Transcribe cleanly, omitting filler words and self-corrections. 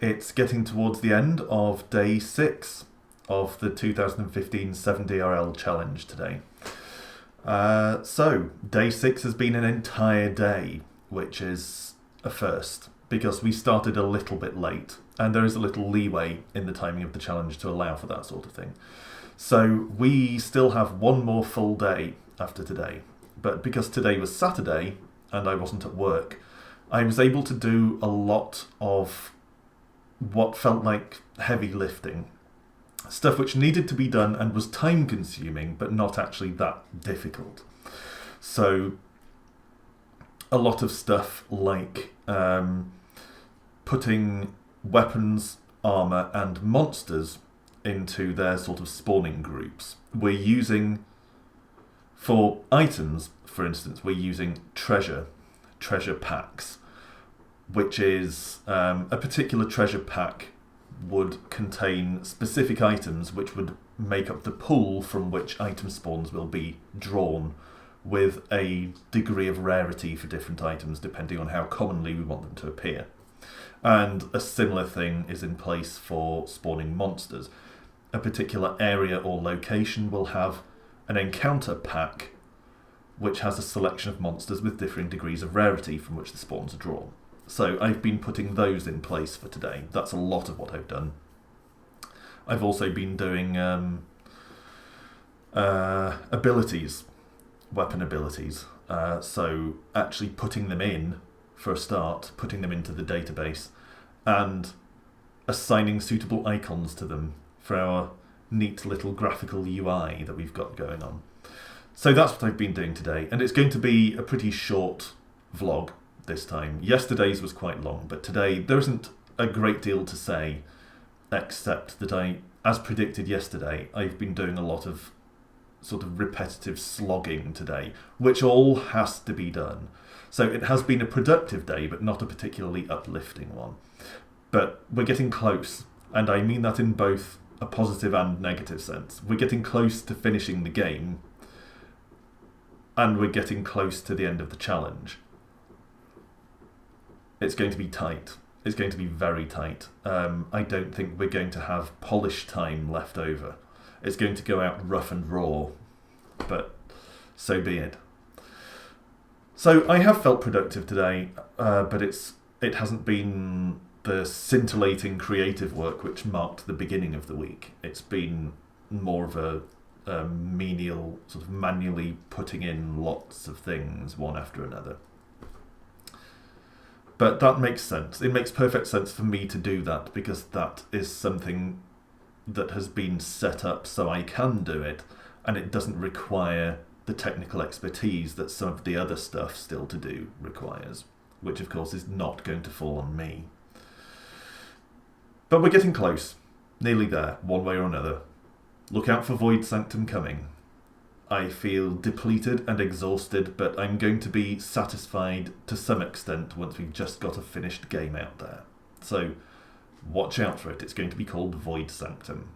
It's getting towards the end of day 6 of the 2015 7DRL challenge today. So, day 6 has been an entire day, which is a first, because we started a little bit late, and there is a little leeway in the timing of the challenge to allow for that sort of thing. So, we still have one more full day after today, but because today was Saturday and I wasn't at work, I was able to do a lot of what felt like heavy lifting. Stuff which needed to be done and was time consuming, but not actually that difficult. So, a lot of stuff like putting weapons, armour, and monsters into their sort of spawning groups. We're using, for items, for instance, we're using treasure packs, which is a particular treasure pack would contain specific items which would make up the pool from which item spawns will be drawn, with a degree of rarity for different items depending on how commonly we want them to appear. And a similar thing is in place for spawning monsters. A particular area or location will have an encounter pack which has a selection of monsters with differing degrees of rarity from which the spawns are drawn. So I've been putting those in place for today. That's a lot of what I've done. I've also been doing abilities, weapon abilities. So actually putting them in, for a start, putting them into the database, and assigning suitable icons to them for our neat little graphical UI that we've got going on. So that's what I've been doing today, and it's going to be a pretty short vlog this time. Yesterday's was quite long, but today there isn't a great deal to say, except that as predicted yesterday, I've been doing a lot of sort of repetitive slogging today, which all has to be done. So it has been a productive day, but not a particularly uplifting one. But we're getting close, and I mean that in both a positive and negative sense. We're getting close to finishing the game, and we're getting close to the end of the challenge. It's going to be tight. It's going to be very tight. I don't think we're going to have polish time left over. It's going to go out rough and raw, but so be it. So I have felt productive today, but it hasn't been the scintillating creative work which marked the beginning of the week. It's been more of a menial, sort of manually putting in lots of things one after another. But that makes sense. It makes perfect sense for me to do that, because that is something that has been set up so I can do it, and it doesn't require the technical expertise that some of the other stuff still to do requires, which of course is not going to fall on me. But we're getting close. Nearly there, one way or another. Look out for Void Sanctum coming. I feel depleted and exhausted, but I'm going to be satisfied to some extent once we've just got a finished game out there. So watch out for it. It's going to be called Void Sanctum.